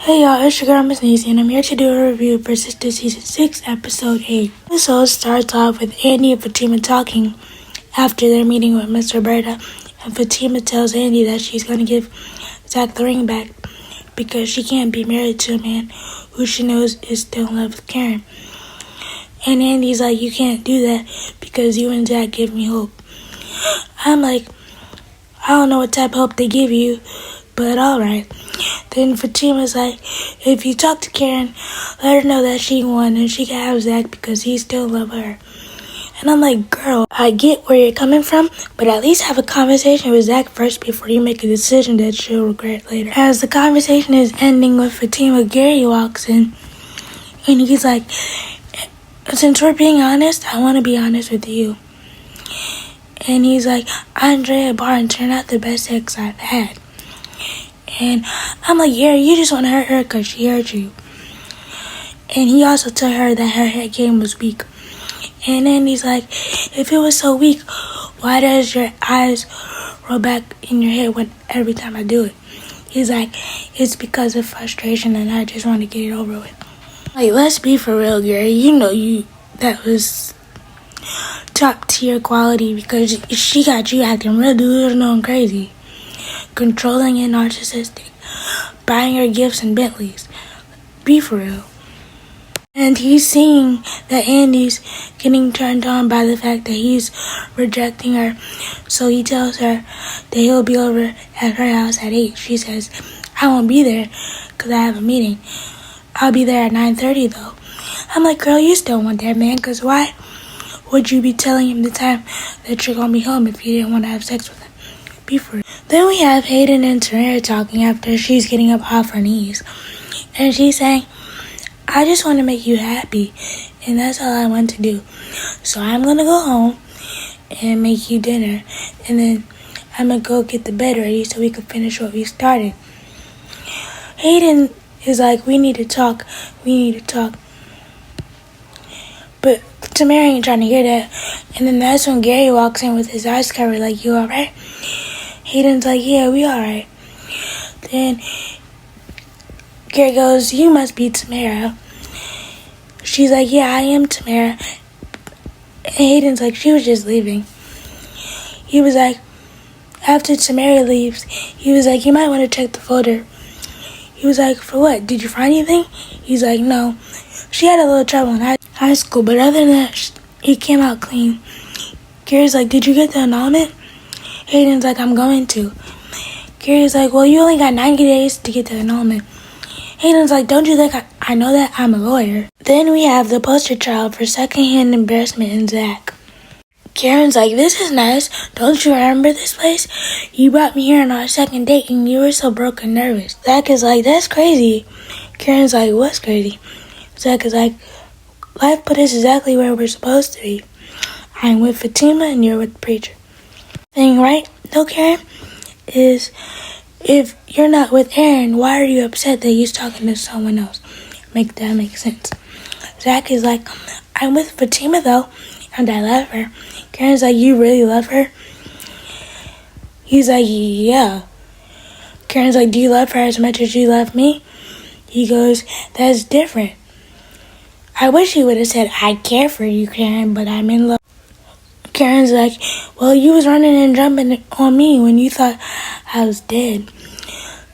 Hey y'all, it's your girl Missniecytv, and I'm here to do a review for Sistas Season 6, Episode 8. The episode starts off with Andy and Fatima talking after their meeting with Miss Roberta, and Fatima tells Andy that she's going to give Zach the ring back because she can't be married to a man who she knows is still in love with Karen. And Andy's like, you can't do that because you and Zach give me hope. I'm like, I don't know what type of hope they give you, but alright. Then Fatima's like, if you talk to Karen, let her know that she won and she can have Zach because he still loves her. And I'm like, girl, I get where you're coming from, but at least have a conversation with Zach first before you make a decision that she'll regret later. As the conversation is ending with Fatima, Gary walks in and he's like, since we're being honest, I want to be honest with you. And he's like, Andrea Barn turned out the best sex I've had. And I'm like, yeah, you just want to hurt her because she hurt you. And he also told her that her head game was weak. And then he's like, if it was so weak, why does your eyes roll back in your head every time I do it? He's like, it's because of frustration and I just want to get it over with. Like, let's be for real, Gary. You know that was top tier quality because she got you acting real delusional and crazy. Controlling and narcissistic, buying her gifts and Bentleys. Be for real. And he's seeing that Andy's getting turned on by the fact that he's rejecting her. So he tells her that he'll be over at her house at 8. She says, I won't be there because I have a meeting. I'll be there at 9:30 though. I'm like, girl, you still want that man because why would you be telling him the time that you're going to be home if you didn't want to have sex with him? Be for real. Then we have Hayden and Sabrina talking after she's getting up off her knees. And she's saying, I just want to make you happy. And that's all I want to do. So I'm going to go home and make you dinner. And then I'm going to go get the bed ready so we can finish what we started. Hayden is like, we need to talk. But Tamara ain't trying to hear that. And then that's when Gary walks in with his eyes covered like, you alright? Hayden's like, yeah, we alright. Then Gary goes, you must be Tamara. She's like, yeah, I am Tamara. And Hayden's like, she was just leaving. He was like, after Tamara leaves, he was like, you might want to check the folder. He was like, for what? Did you find anything? He's like, no. She had a little trouble in high school, but other than that, he came out clean. Gary's like, did you get the annulment? Hayden's like, I'm going to. Gary's like, well, you only got 90 days to get the annulment. Hayden's like, don't you think I know that? I'm a lawyer. Then we have the poster child for secondhand embarrassment in Zach. Karen's like, this is nice. Don't you remember this place? You brought me here on our second date and you were so broke and nervous. Zach is like, that's crazy. Karen's like, what's crazy? Zach is like, life put us exactly where we're supposed to be. I'm with Fatima and you're with the preacher. Thing, right? No, Karen, is if you're not with Aaron, why are you upset that he's talking to someone else? Make that make sense. Zach is like, I'm with Fatima though, and I love her. Karen's like, you really love her? He's like, yeah. Karen's like, do you love her as much as you love me? He goes, that's different. I wish he would have said, I care for you, Karen, but I'm in love. Karen's like, well, you was running and jumping on me when you thought I was dead.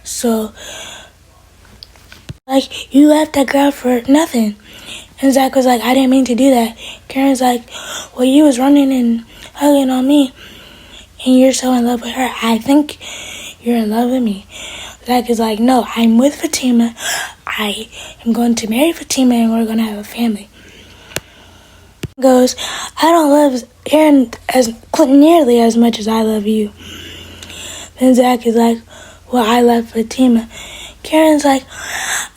So, like, you left that girl for nothing. And Zach was like, I didn't mean to do that. Karen's like, well, you was running and hugging on me, and you're so in love with her. I think you're in love with me. Zach is like, no, I'm with Fatima. I am going to marry Fatima, and we're going to have a family. Goes, I don't love Aaron nearly as much as I love you. Then Zach is like, well, I love Fatima. Karen's like,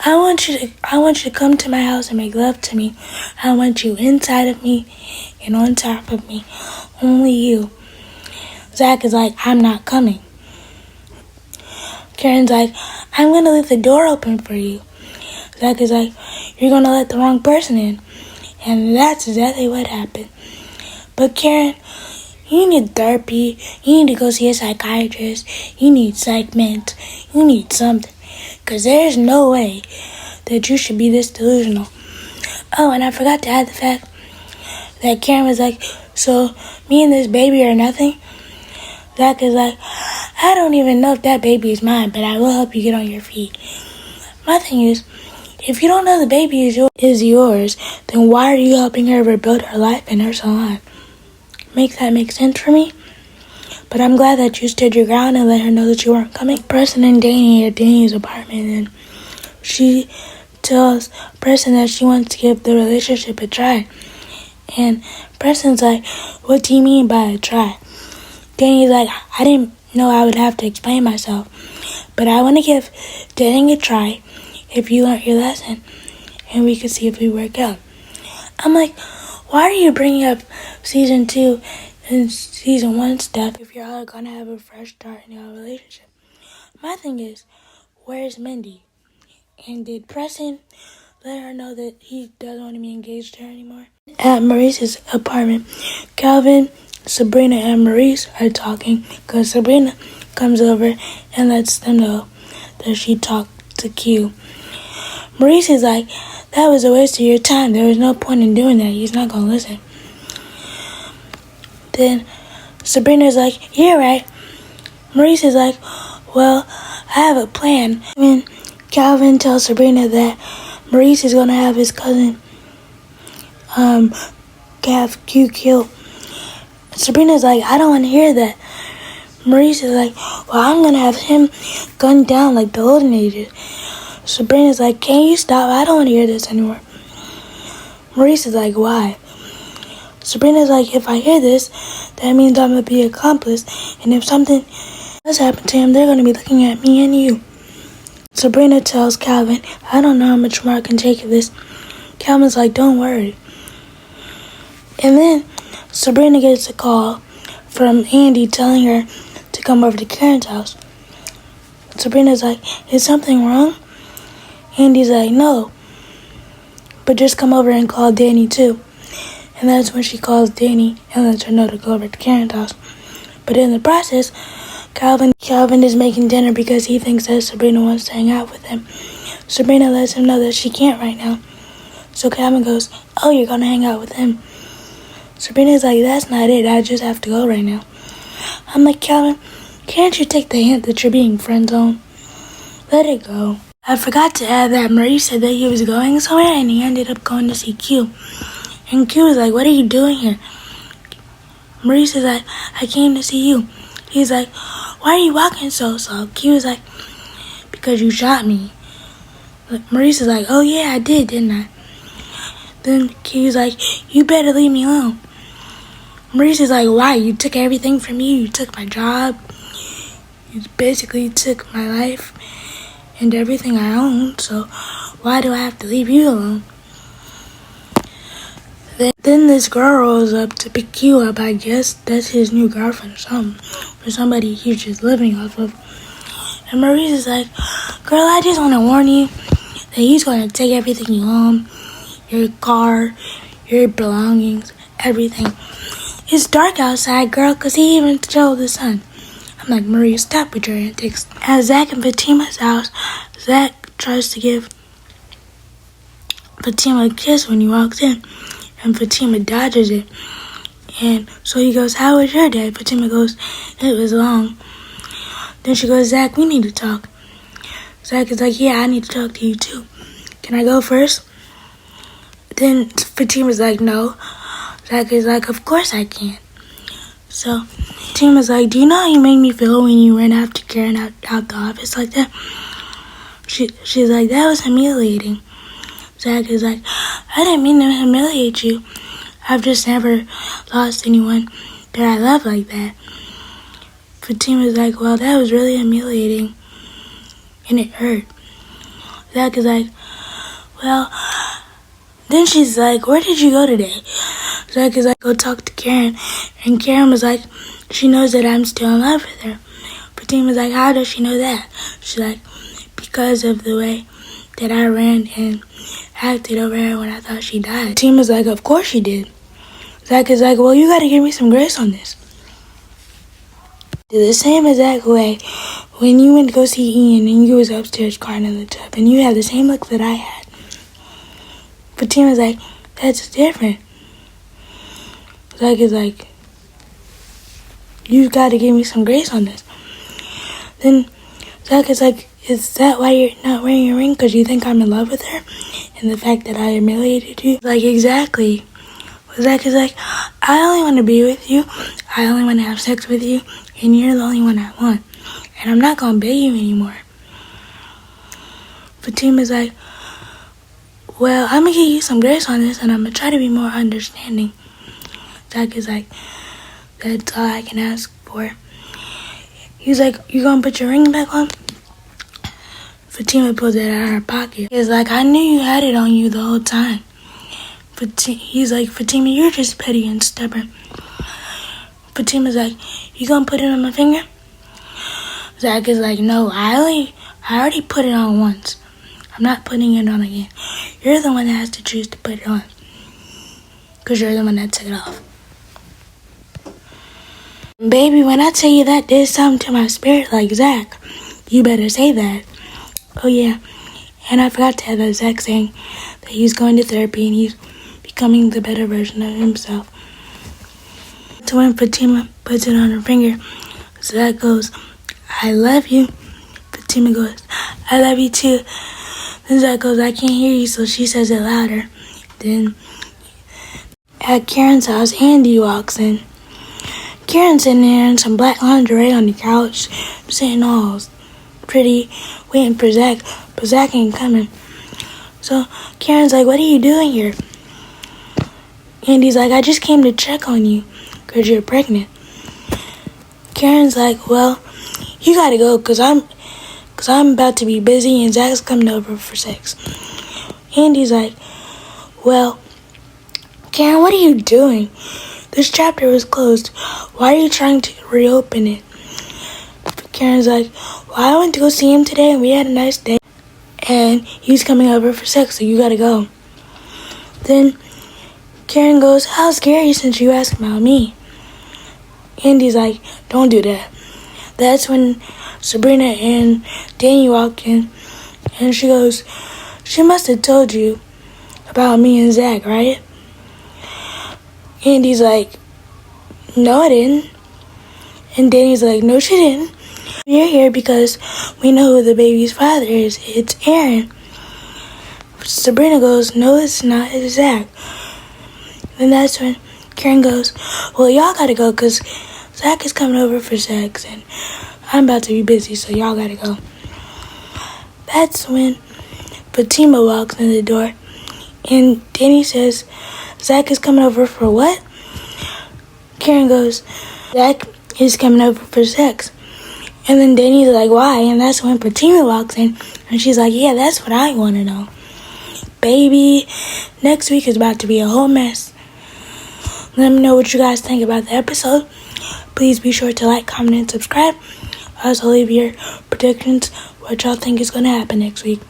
I want you to come to my house and make love to me. I want you inside of me and on top of me. Only you. Zach is like, I'm not coming. Karen's like, I'm going to leave the door open for you. Zach is like, you're going to let the wrong person in. And that's exactly what happened. But Karen, you need therapy. You need to go see a psychiatrist. You need psych meds. You need something. Because there's no way that you should be this delusional. Oh, and I forgot to add the fact that Karen was like, so me and this baby are nothing? Zach is like, I don't even know if that baby is mine, but I will help you get on your feet. My thing is, if you don't know the baby is yours, then why are you helping her rebuild her life in her salon? Make that make sense for me? But I'm glad that you stood your ground and let her know that you weren't coming. Preston and Danny at Danny's apartment, and she tells Preston that she wants to give the relationship a try. And Preston's like, what do you mean by a try? Danny's like, I didn't know I would have to explain myself, but I want to give dating a try if you learned your lesson, and we could see if we work out. I'm like, why are you bringing up season 2 and season 1 stuff if you're all gonna have a fresh start in your relationship? My thing is, where's Mindy? And did Preston let her know that he doesn't want to be engaged to her anymore? At Maurice's apartment, Calvin, Sabrina, and Maurice are talking because Sabrina comes over and lets them know that she talked to Q. Maurice is like, that was a waste of your time. There was no point in doing that. He's not going to listen. Then Sabrina's like, you're right. Maurice is like, well, I have a plan. When Calvin tells Sabrina that Maurice is going to have his cousin have Q killed, Sabrina's like, I don't want to hear that. Maurice is like, well, I'm going to have him gunned down like the olden ages. Sabrina's like, can you stop? I don't want to hear this anymore. Maurice is like, why? Sabrina's like, if I hear this, that means I'm going to be an accomplice. And if something does happen to him, they're going to be looking at me and you. Sabrina tells Calvin, I don't know how much more I can take of this. Calvin's like, don't worry. And then Sabrina gets a call from Andy telling her to come over to Karen's house. Sabrina's like, is something wrong? Andy's like, no, but just come over and call Danny too. And that's when she calls Danny and lets her know to go over to Karen's house. But in the process, Calvin is making dinner because he thinks that Sabrina wants to hang out with him. Sabrina lets him know that she can't right now. So Calvin goes, oh, you're going to hang out with him. Sabrina's like, that's not it. I just have to go right now. I'm like, Calvin, can't you take the hint that you're being friend-zoned? Let it go. I forgot to add that Maurice said that he was going somewhere and he ended up going to see Q. And Q was like, what are you doing here? Maurice is like, I came to see you. He's like, why are you walking so slow? Q was like, because you shot me. Maurice is like, oh yeah, I didn't I? Then Q's like, you better leave me alone. Maurice is like, why? You took everything from me. You took my job. You basically took my life and everything I own, so why do I have to leave you alone? Then this girl rolls up to pick Q up. I guess that's his new girlfriend or something, or somebody he's just living off of. And Maurice is like, girl, I just want to warn you that he's going to take everything you own, your car, your belongings, everything. It's dark outside, girl, because he even showed the sun. I'm like, Maurice, stop with your antics. At Zach and Fatima's house, Zach tries to give Fatima a kiss when he walks in, and Fatima dodges it. And so he goes, how was your day? Fatima goes, it was long. Then she goes, Zach, we need to talk. Zach is like, yeah, I need to talk to you too. Can I go first? Then Fatima's like, no. Zach is like, of course I can. So Fatima's like, do you know how you made me feel when you ran after Karen out the office like that? She's like, that was humiliating. Zach is like, I didn't mean to humiliate you. I've just never lost anyone that I love like that. Fatima's like, well, that was really humiliating. And it hurt. Zach is like, well, then she's like, where did you go today? Zach is like, go talk to Karen. And Karen was like, she knows that I'm still in love with her. Fatima's like, how does she know that? She's like, because of the way that I ran and acted over her when I thought she died. Fatima's like, of course she did. Zach is like, well, you gotta give me some grace on this. The same exact way when you went to go see Ian and you was upstairs crying in the tub and you had the same look that I had. Fatima's like, that's different. Zach is like, you got to give me some grace on this. Then Zach is like, is that why you're not wearing your ring? Because you think I'm in love with her? And the fact that I humiliated you? Like, exactly. But Zach is like, I only want to be with you. I only want to have sex with you. And you're the only one I want. And I'm not going to beg you anymore. Fatima's like, well, I'm going to give you some grace on this and I'm going to try to be more understanding. Zach is like, that's all I can ask for. He's like, you going to put your ring back on? Fatima pulls it out of her pocket. He's like, I knew you had it on you the whole time. He's like, Fatima, you're just petty and stubborn. Fatima's like, you going to put it on my finger? Zach is like, no, I already put it on once. I'm not putting it on again. You're the one that has to choose to put it on. Because you're the one that took it off. Baby, when I tell you that did something to my spirit like Zach, you better say that. Oh yeah, and I forgot to add that Zach saying that he's going to therapy and he's becoming the better version of himself. So when Fatima puts it on her finger, Zach goes, I love you. Fatima goes, I love you too. Then Zach goes, I can't hear you, so she says it louder. Then at Karen's house, Andy walks in. Karen's sitting there in some black lingerie on the couch, sitting all pretty, waiting for Zach, but Zach ain't coming. So Karen's like, what are you doing here? Andy's like, I just came to check on you, because you're pregnant. Karen's like, well, you gotta go, because I'm about to be busy and Zach's coming over for sex. Andy's like, well, Karen, what are you doing? This chapter was closed. Why are you trying to reopen it? Karen's like, well, I went to go see him today and we had a nice day. And he's coming over for sex, so you gotta go. Then Karen goes, how scary since you asked about me. Andy's like, don't do that. That's when Sabrina and Danny walked in. And she goes, she must have told you about me and Zach, right? Andy's like, no, I didn't. And Danny's like, no, she didn't. We're here because we know who the baby's father is. It's Aaron. Sabrina goes, no, it's not. It's Zach. And that's when Karen goes, well, y'all gotta go because Zach is coming over for sex and I'm about to be busy, so y'all gotta go. That's when Fatima walks in the door and Danny says, Zach is coming over for what? Karen goes, Zach is coming over for sex. And then Danny's like, why? And that's when Fatima walks in and she's like, yeah, that's what I want to know. Baby, next week is about to be a whole mess. Let me know what you guys think about the episode. Please be sure to like, comment, and subscribe. Also leave your predictions, what y'all think is going to happen next week.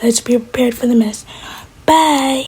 Let's be prepared for the mess. Bye.